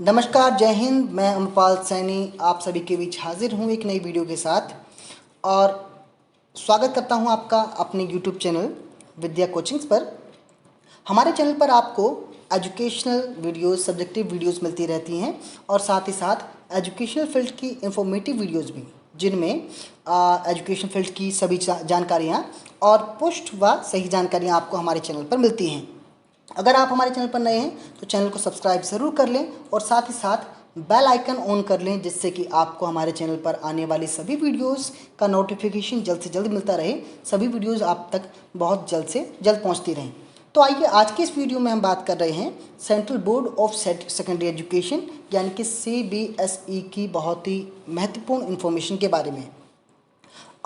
नमस्कार, जय हिंद। मैं अमरपाल सैनी आप सभी के बीच हाजिर हूँ एक नई वीडियो के साथ और स्वागत करता हूँ आपका अपने YouTube चैनल विद्या कोचिंग्स पर। हमारे चैनल पर आपको एजुकेशनल वीडियोस, सब्जेक्टिव वीडियोस मिलती रहती हैं और साथ ही साथ एजुकेशनल फील्ड की इंफॉर्मेटिव वीडियोस भी, जिनमें एजुकेशन फील्ड की सभी जानकारियाँ और पुष्ट व सही जानकारियाँ आपको हमारे चैनल पर मिलती हैं। अगर आप हमारे चैनल पर नए हैं तो चैनल को सब्सक्राइब ज़रूर कर लें और साथ ही साथ बेल आइकन ऑन कर लें, जिससे कि आपको हमारे चैनल पर आने वाली सभी वीडियोस का नोटिफिकेशन जल्द से जल्द मिलता रहे, सभी वीडियोस आप तक बहुत जल्द से जल्द पहुंचती रहें। तो आइए आज के इस वीडियो में हम बात कर रहे हैं central board of secondary education यानी कि CBSE की बहुत ही महत्वपूर्ण इन्फॉर्मेशन के बारे में।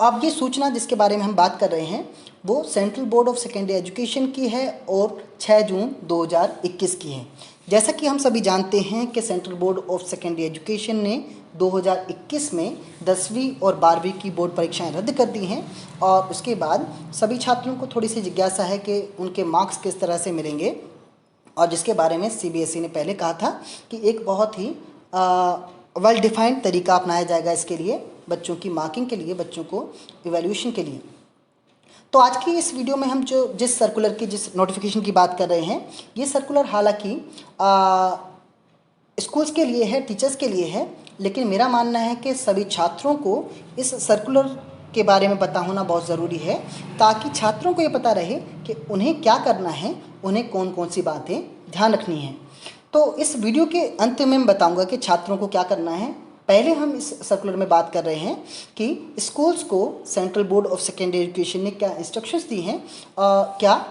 अब ये सूचना जिसके बारे में हम बात कर रहे हैं वो central board of secondary education की है और 6 जून 2021 की है। जैसा कि हम सभी जानते हैं कि central board of secondary education ने 2021 में 10वीं और 12वीं की बोर्ड परीक्षाएं रद्द कर दी हैं और उसके बाद सभी छात्रों को थोड़ी सी जिज्ञासा है कि उनके मार्क्स किस तरह से मिलेंगे, और जिसके बारे में CBSE ने पहले कहा था कि एक बहुत ही वेल डिफाइंड तरीका अपनाया जाएगा इसके लिए, बच्चों की मार्किंग के लिए, बच्चों को इवैल्यूएशन के लिए। तो आज की इस वीडियो में हम जिस सर्कुलर की, जिस नोटिफिकेशन की बात कर रहे हैं, ये सर्कुलर हालांकि स्कूल्स के लिए है, टीचर्स के लिए है, लेकिन मेरा मानना है कि सभी छात्रों को इस सर्कुलर के बारे में पता होना बहुत ज़रूरी है, ताकि छात्रों को ये पता रहे कि उन्हें क्या करना है, उन्हें कौन कौन सी बातें ध्यान रखनी हैं। तो इस वीडियो के अंत में मैं बताऊंगा कि छात्रों को क्या करना है। पहले हम इस सर्कुलर में बात कर रहे हैं कि स्कूल्स को central board of secondary education ने क्या इंस्ट्रक्शंस दी हैं, क्या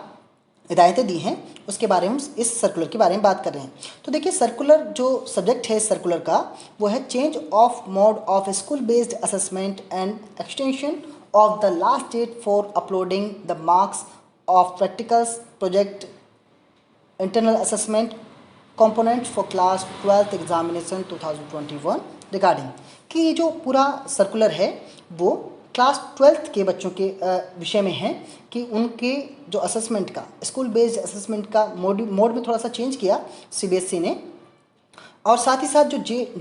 हिदायतें दी हैं, उसके बारे में हम इस सर्कुलर के बारे में बात कर रहे हैं। तो देखिए, सर्कुलर जो सब्जेक्ट है इस सर्कुलर का वो है change of mode of school based assessment and extension of the last date for uploading the marks of practicals project internal assessment component for class 12th examination 2021 regarding. कि ये जो पूरा सर्कुलर है वो क्लास 12th के बच्चों के विषय में है कि उनके जो असेसमेंट का, स्कूल बेस्ड असेसमेंट का मोड में थोड़ा सा चेंज किया CBSE ने, और साथ ही साथ जो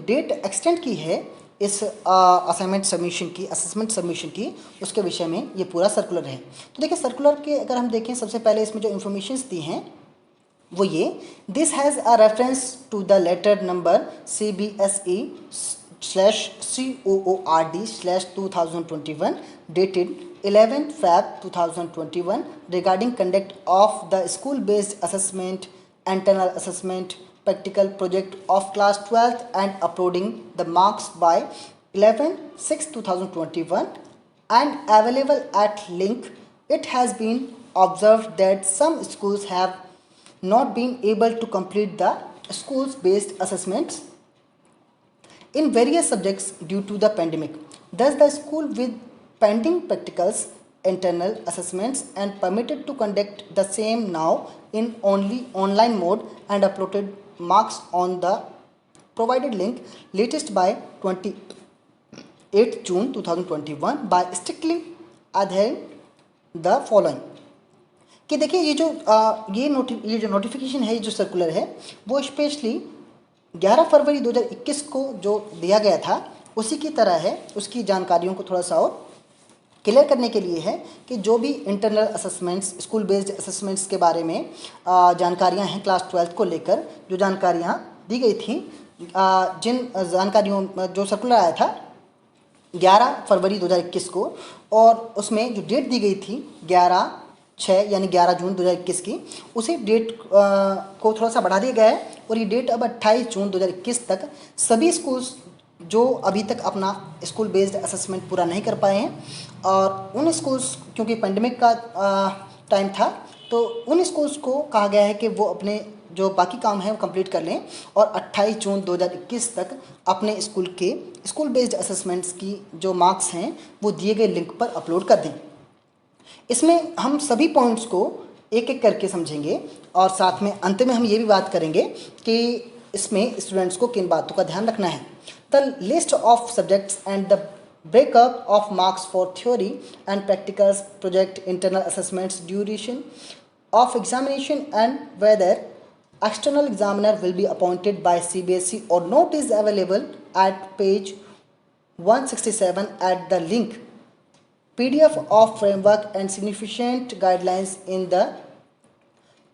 डेट एक्सटेंड की है इस असाइनमेंट सबमिशन की, असेसमेंट सबमिशन की, उसके विषय में ये पूरा सर्कुलर है। तो देखिए, सर्कुलर के अगर हम देखें, सबसे पहले इसमें जो इन्फॉर्मेशंस दी हैं वो ये, this has a reference to the letter number CBSE/COORD/2021 dated 11th Feb 2021 regarding conduct of the school based assessment, internal assessment, practical project of class 12th and uploading the marks by 11/6/2021 and available at link. It has been observed that some schools have not been able to complete the schools based assessments in various subjects due to the pandemic. Thus the school with pending practicals, internal assessments and permitted to conduct the same now in only online mode and uploaded marks on the provided link latest by 28 June 2021 by strictly adhering the following। कि देखिए, ये जो notification है, ये जो circular है वो specially 11 फरवरी 2021 को जो दिया गया था उसी की तरह है। उसकी जानकारियों को थोड़ा सा और क्लियर करने के लिए है कि जो भी internal assessments, school based assessments के बारे में जानकारियां हैं क्लास 12th को लेकर, जो जानकारियां दी गई थी, जिन जानकारियों जो सर्कुलर आया था 11 फरवरी 2021 को, और उसमें जो डेट दी गई थी 11/6 यानी 11 जून 2021 की, उसी डेट को थोड़ा सा बढ़ा दिया गया है और ये डेट अब 28 जून 2021 तक सभी स्कूल्स जो अभी तक अपना स्कूल बेस्ड असेसमेंट पूरा नहीं कर पाए हैं, और उन स्कूल्स, क्योंकि पेंडेमिक का टाइम था, तो उन स्कूल्स को कहा गया है कि वो अपने जो बाकी काम है वो कंप्लीट कर लें और 28 जून 2021 तक अपने स्कूल के स्कूल बेस्ड असेसमेंट्स की जो मार्क्स हैं वो दिए गए लिंक पर अपलोड कर दें। इसमें हम सभी पॉइंट्स को एक एक करके समझेंगे और साथ में अंत में हम ये भी बात करेंगे कि इसमें स्टूडेंट्स को किन बातों का ध्यान रखना है। The list of subjects and the breakup of marks for theory and practicals, project, internal assessments, duration of examination and whether external examiner will be appointed by CBSE or note is available at page 167 at the link PDF of framework and significant guidelines in the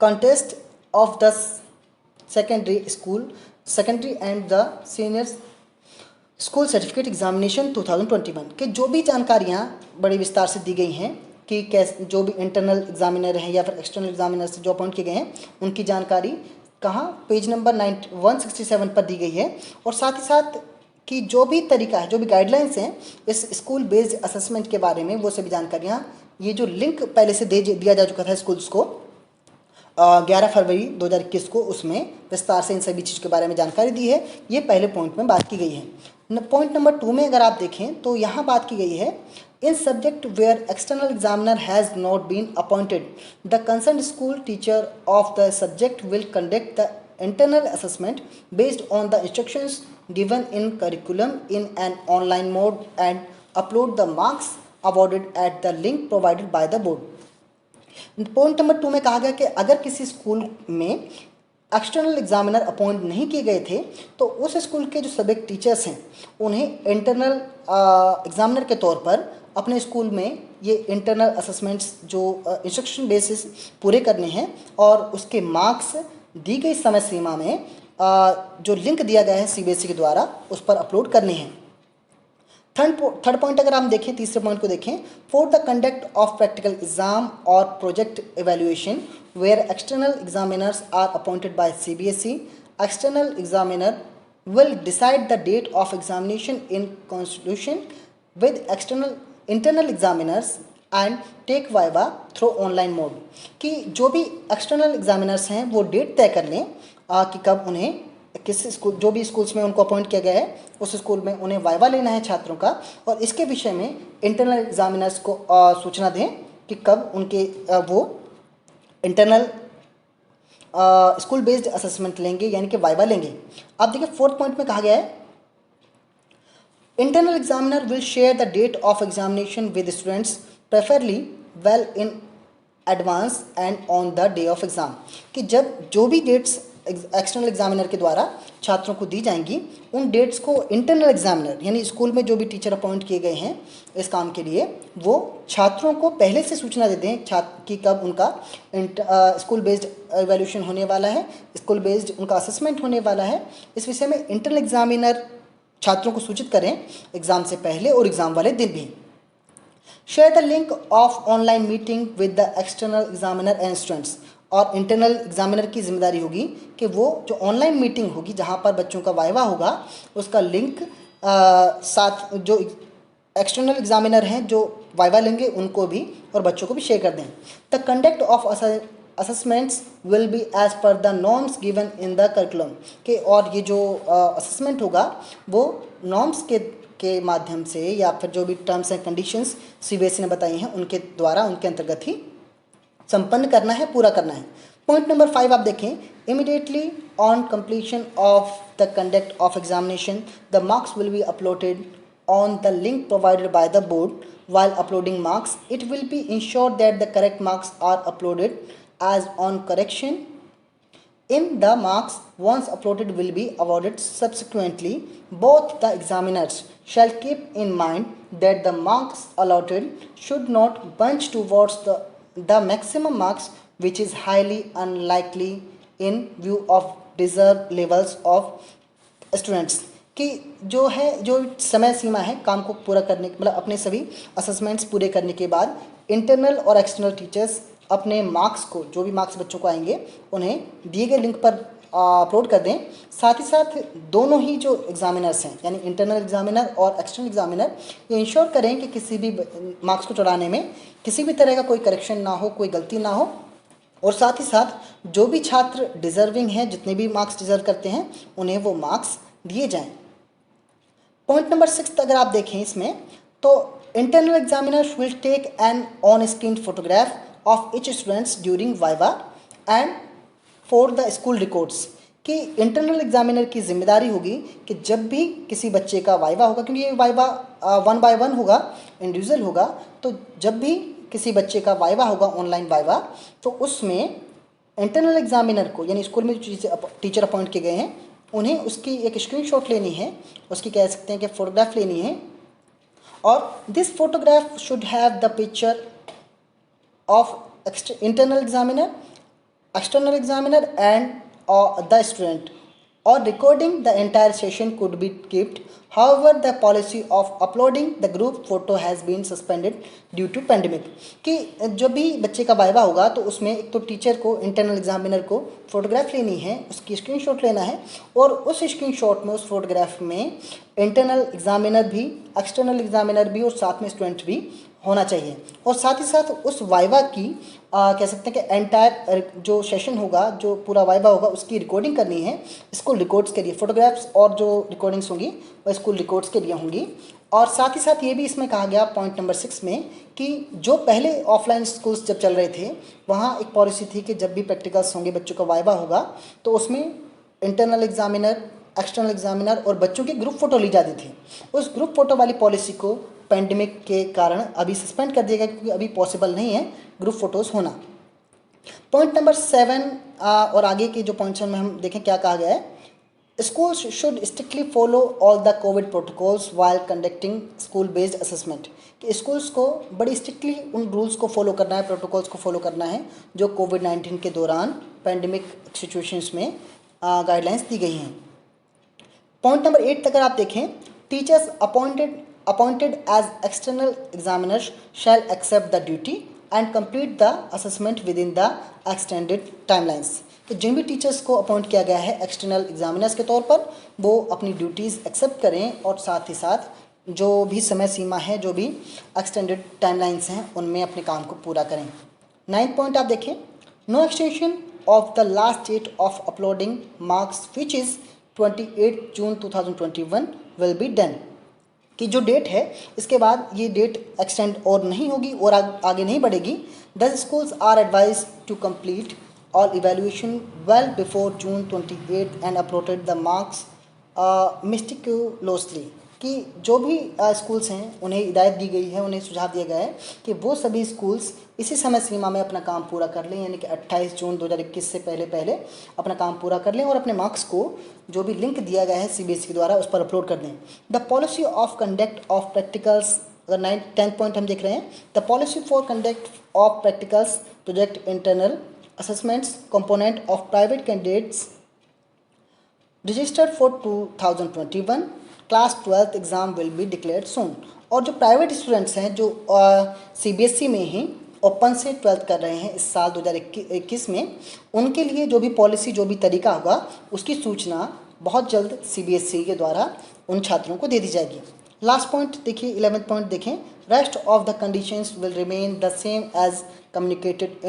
context of the secondary and the senior school certificate examination 2021 के जो भी जानकारियाँ बड़े विस्तार से दी गई हैं कि कैसे जो भी इंटरनल एग्जामिनर हैं या फिर एक्सटर्नल एग्जामिनर से जो अपॉइंट किए गए हैं उनकी जानकारी कहाँ पेज नंबर 167 पर दी गई है। और साथ ही साथ कि जो भी तरीका है, जो भी गाइडलाइंस हैं इस स्कूल बेस्ड असेसमेंट के बारे में, वो सभी जानकारियाँ, ये जो लिंक पहले से दिया जा चुका था स्कूल्स को 11 फरवरी 2021 को, उसमें विस्तार से इन सभी चीज़ के बारे में जानकारी दी है। ये पहले पॉइंट में बात की गई है। पॉइंट नंबर 2 में अगर आप देखें तो यहाँ बात की गई है, in subject where external examiner has not been appointed the concern school teacher of the subject will conduct the internal assessment based on the instructions given in curriculum in an online mode and upload the marks awarded at the link provided by the board. Point number 2 में कहा गया कि अगर किसी school में external examiner appoint नहीं किए गए थे तो उस स्कूल के जो सब्जेक्ट टीचर्स हैं उन्हें इंटरनल एग्जामिनर के तौर पर अपने स्कूल में ये इंटरनल असेसमेंट्स जो इंस्ट्रक्शन बेसिस पूरे करने हैं और उसके मार्क्स दी गई समय सीमा में जो लिंक दिया गया है CBSE के द्वारा उस पर अपलोड करने हैं। थर्ड पॉइंट अगर हम देखें, तीसरे पॉइंट को देखें, for the conduct of practical exam और project evaluation where external examiners are appointed by CBSE, external examiner will decide the date of examination in consultation with internal examiners and take viva through online mode, कि जो भी external examiners हैं वो date तय कर लें कि कब उन्हें किस स्कूल, जो भी स्कूल्स में उनको अपॉइंट किया गया है उस स्कूल में उन्हें वाइवा लेना है छात्रों का, और इसके विषय में इंटरनल एग्जामिनर्स को सूचना दें कि कब उनके वो इंटरनल स्कूल बेस्ड असेसमेंट लेंगे यानी कि वाइवा लेंगे। आप देखिए 4th पॉइंट में कहा गया है, internal examiner will share the date of examination with students preferably well in advance and on the day of exam, कि जब जो भी डेट्स एक्सटर्नल एग्जामिनर के द्वारा छात्रों को दी जाएंगी उन डेट्स को इंटरनल एग्जामिनर यानी स्कूल में जो भी टीचर अपॉइंट किए गए हैं इस काम के लिए वो छात्रों को पहले से सूचना दे दें कि कब उनका स्कूल बेस्ड एवेल्यूशन होने वाला है, स्कूल बेस्ड उनका असेसमेंट होने वाला है। इस विषय में इंटरनल एग्जामिनर छात्रों को सूचित करें एग्ज़ाम से पहले और एग्ज़ाम वाले दिन भी। Share the link of online meeting with the external examiner and students, और इंटरनल एग्जामिनर की जिम्मेदारी होगी कि वो जो ऑनलाइन मीटिंग होगी जहाँ पर बच्चों का वाइवा होगा उसका लिंक साथ जो एक्सटर्नल एग्जामिनर हैं जो वाइवा लेंगे उनको भी और बच्चों को भी शेयर कर दें। The conduct of assessments will be as per the norms given in the curriculum, के और ये जो असेसमेंट होगा वो नॉर्म्स के माध्यम से या फिर जो भी टर्म्स एंड कंडीशंस CBSE ने बताई हैं उनके द्वारा उनके अंतर्गत ही संपन्न करना है, पूरा करना है। पॉइंट नंबर 5 आप देखें, immediately on completion of the conduct of examination the marks will be uploaded on the link provided by the board. while uploading marks it will be ensured that the correct marks are uploaded as on correction in the marks once uploaded will be awarded subsequently. Both the examiners shall keep in mind that the marks allotted should not bunch towards the maximum marks, which is highly unlikely in view of deserved levels of students. कि जो है जो समय सीमा है काम को पूरा करने मतलब अपने सभी असेसमेंट्स पूरे करने के बाद इंटरनल और एक्सटर्नल टीचर्स अपने मार्क्स को जो भी मार्क्स बच्चों को आएंगे उन्हें दिए गए लिंक पर अपलोड कर दें। साथ ही साथ दोनों ही जो एग्जामिनर्स हैं यानी इंटरनल एग्जामिनर और एक्सटर्नल एग्जामिनर ये इंश्योर करें कि किसी भी मार्क्स को चढ़ाने में किसी भी तरह का कोई करेक्शन ना हो, कोई गलती ना हो, और साथ ही साथ जो भी छात्र डिज़र्विंग हैं जितने भी मार्क्स डिज़र्व करते हैं उन्हें वो मार्क्स दिए जाएँ। पॉइंट नंबर 6 अगर आप देखें इसमें तो internal examiners will take an on screen photograph of each students during viva and for the school records, कि इंटरनल एग्जामिनर की जिम्मेदारी होगी कि जब भी किसी बच्चे का वाइवा होगा, क्योंकि ये वाइवा 1 by 1 होगा, इंडिविजुअल होगा, तो जब भी किसी बच्चे का वाइवा होगा ऑनलाइन वाइवा तो उसमें इंटरनल एग्जामिनर को, यानी स्कूल में जो टीचर अपॉइंट किए गए हैं, उन्हें उसकी एक स्क्रीनशॉट लेनी है, उसकी कह सकते हैं कि फ़ोटोग्राफ लेनी है, और this photograph should have the picture of internal examiner, external examiner and the student, or recording the entire session could be kept. However, the policy of uploading the group photo has been suspended due to pandemic. कि जो भी बच्चे का viva होगा तो उसमें एक तो टीचर को, इंटरनल एग्जामिनर को फ़ोटोग्राफ लेनी है, उसकी स्क्रीनशॉट लेना है, और उस स्क्रीनशॉट में, उस फोटोग्राफ में इंटरनल एग्जामिनर भी, एक्सटर्नल एग्जामिनर भी और साथ में स्टूडेंट भी होना चाहिए। और साथ ही साथ उस वाइवा की कह सकते हैं कि एंटायर जो सेशन होगा, जो पूरा वाइवा होगा, उसकी रिकॉर्डिंग करनी है स्कूल रिकॉर्ड्स के लिए। फ़ोटोग्राफ्स और जो रिकॉर्डिंग्स होंगी वह स्कूल रिकॉर्ड्स के लिए होंगी। और साथ ही साथ ये भी इसमें कहा गया पॉइंट नंबर 6 में कि जो पहले ऑफलाइन स्कूल्स जब चल रहे थे, वहाँ एक पॉलिसी थी कि जब भी प्रैक्टिकल्स होंगे, बच्चों का वाइवा होगा, तो उसमें इंटरनल एग्जामिनर, एक्सटर्नल एग्जामिनर और बच्चों की ग्रुप फ़ोटो ली जाती थी। उस ग्रुप फ़ोटो वाली पॉलिसी को पेंडेमिक के कारण अभी सस्पेंड कर दिया गया, क्योंकि अभी पॉसिबल नहीं है ग्रुप फ़ोटोज़ होना। पॉइंट नंबर 7 और आगे के जो पॉइंट्स में हम देखें क्या कहा गया है। Schools should strictly follow all the Covid protocols while conducting school based assessment, कि स्कूल्स को बड़ी स्ट्रिक्टली उन रूल्स को फॉलो करना है, प्रोटोकॉल्स को फॉलो करना है जो कोविड-19 के दौरान पैंडमिक सिचुएशंस में गाइडलाइंस दी गई हैं। पॉइंट नंबर 8 तक अगर आप देखें, teachers appointed as external examiners shall accept the duty and complete the assessment within the extended timelines, कि जिन भी टीचर्स को अपॉइंट किया गया है एक्सटर्नल एग्जामिनर्स के तौर पर, वो अपनी ड्यूटीज़ एक्सेप्ट करें और साथ ही साथ जो भी समय सीमा है, जो भी एक्सटेंडेड टाइमलाइंस हैं, उनमें अपने काम को पूरा करें। 9th पॉइंट आप देखें, no extension of the last date of uploading marks which is 28 June 2021 will be done, कि जो डेट है इसके बाद ये डेट एक्सटेंड और नहीं होगी और आगे नहीं बढ़ेगी। The schools are advise to complete all evaluation well before June 28 and uploaded the marks meticulously, कि जो भी स्कूल्स हैं उन्हें हिदायत दी गई है, उन्हें सुझाव दिया गया है कि वो सभी स्कूल्स इसी समय सीमा में अपना काम पूरा कर लें, यानी कि 28 जून 2021 से पहले अपना काम पूरा कर लें और अपने मार्क्स को जो भी लिंक दिया गया है CBSE द्वारा उस पर अपलोड कर दें। The policy of conduct of practicals, अगर 10th पॉइंट हम देख रहे हैं, the policy for conduct of practicals project internal assessments component of private candidates registered for 2021 class 12th exam will be declared soon. और जो private students हैं जो CBSE में ही ओपन से 12th कर रहे हैं इस साल 2021 में, उनके लिए जो भी पॉलिसी, जो भी तरीका होगा, उसकी सूचना बहुत जल्द CBSE के द्वारा उन छात्रों को दे दी जाएगी। लास्ट पॉइंट देखिए, 11th पॉइंट देखें, rest of the conditions will remain the same as communicated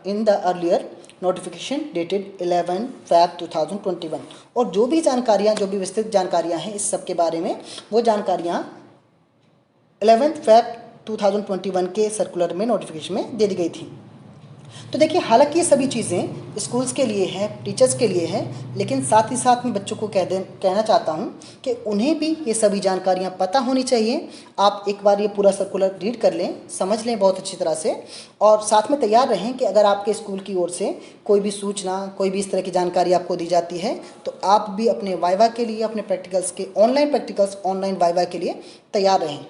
in the earlier notification dated 11 Feb 2021। और जो भी जानकारियाँ, जो भी विस्तृत जानकारियाँ हैं इस सब के बारे में, वो जानकारियाँ 11 Feb 2021 के सर्कुलर में, नोटिफिकेशन में दे दी गई थी। तो देखिए, हालांकि ये सभी चीज़ें स्कूल्स के लिए है, टीचर्स के लिए है, लेकिन साथ ही साथ में बच्चों को कहना चाहता हूँ कि उन्हें भी ये सभी जानकारियाँ पता होनी चाहिए। आप एक बार ये पूरा सर्कुलर रीड कर लें, समझ लें बहुत अच्छी तरह से, और साथ में तैयार रहें कि अगर आपके स्कूल की ओर से कोई भी सूचना, कोई भी इस तरह की जानकारी आपको दी जाती है, तो आप भी अपने वाइवा के लिए, अपने प्रैक्टिकल्स के ऑनलाइन वाइवा के लिए तैयार रहें।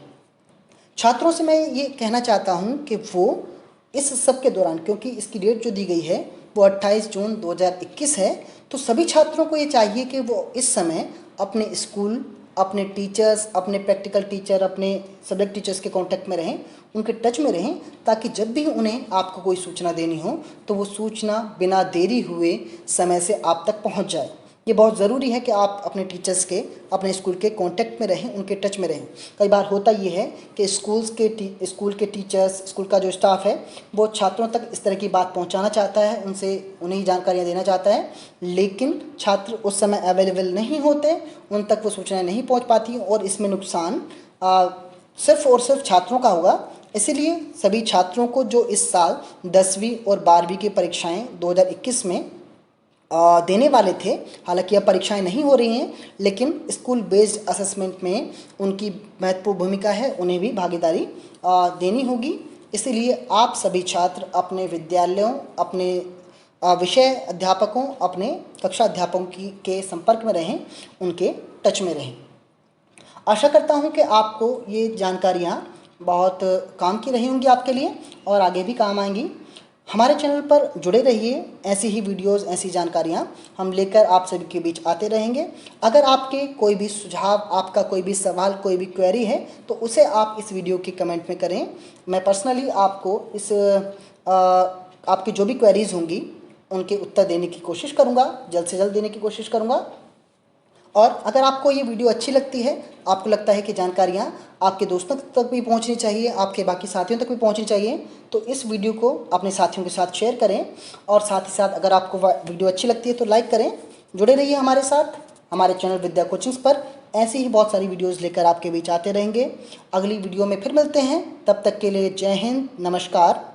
छात्रों से मैं ये कहना चाहता हूँ कि वो इस सब के दौरान, क्योंकि इसकी डेट जो दी गई है वो 28 जून 2021 है, तो सभी छात्रों को ये चाहिए कि वो इस समय अपने स्कूल, अपने टीचर्स, अपने प्रैक्टिकल टीचर, अपने सब्जेक्ट टीचर्स के कांटेक्ट में रहें, उनके टच में रहें, ताकि जब भी उन्हें आपको कोई सूचना देनी हो तो वो सूचना बिना देरी हुए समय से आप तक पहुंच जाए। ये बहुत ज़रूरी है कि आप अपने टीचर्स के, अपने स्कूल के कांटेक्ट में रहें, उनके टच में रहें। कई बार होता ये है कि स्कूल के टीचर्स, स्कूल का जो स्टाफ है, वो छात्रों तक इस तरह की बात पहुंचाना चाहता है, उन्हें जानकारियां देना चाहता है, लेकिन छात्र उस समय अवेलेबल नहीं होते, उन तक वो सूचनाएं नहीं पहुँच पाती और इसमें नुकसान सिर्फ और सिर्फ छात्रों का होगा। इसीलिए सभी छात्रों को जो इस साल 10वीं और 12वीं की परीक्षाएँ 2021 में देने वाले थे, हालांकि अब परीक्षाएं नहीं हो रही हैं, लेकिन स्कूल बेस्ड असेसमेंट में उनकी महत्वपूर्ण भूमिका है, उन्हें भी भागीदारी देनी होगी। इसीलिए आप सभी छात्र अपने विद्यालयों, अपने विषय अध्यापकों, अपने कक्षा अध्यापकों के संपर्क में रहें, उनके टच में रहें। आशा करता हूँ कि आपको ये जानकारियाँ बहुत काम की रही होंगी आपके लिए और आगे भी काम आएंगी। हमारे चैनल पर जुड़े रहिए, ऐसी ही वीडियोस, ऐसी जानकारियाँ हम लेकर आप सभी के बीच आते रहेंगे। अगर आपके कोई भी सुझाव, आपका कोई भी सवाल, कोई भी क्वेरी है तो उसे आप इस वीडियो के कमेंट में करें। मैं पर्सनली आपको आपकी जो भी क्वेरीज होंगी उनके उत्तर देने की कोशिश करूँगा, जल्द से जल्द देने की कोशिश करूँगा। और अगर आपको ये वीडियो अच्छी लगती है, आपको लगता है कि जानकारियाँ आपके दोस्तों तक भी पहुंचनी चाहिए, आपके बाकी साथियों तक भी पहुंचनी चाहिए, तो इस वीडियो को अपने साथियों के साथ शेयर करें। और साथ ही साथ अगर आपको वीडियो अच्छी लगती है तो लाइक करें। जुड़े रहिए हमारे साथ, हमारे चैनल विद्या कोचिंग्स पर ऐसी ही बहुत सारी वीडियोज़ लेकर आपके बीच आते रहेंगे। अगली वीडियो में फिर मिलते हैं, तब तक के लिए जय हिंद, नमस्कार।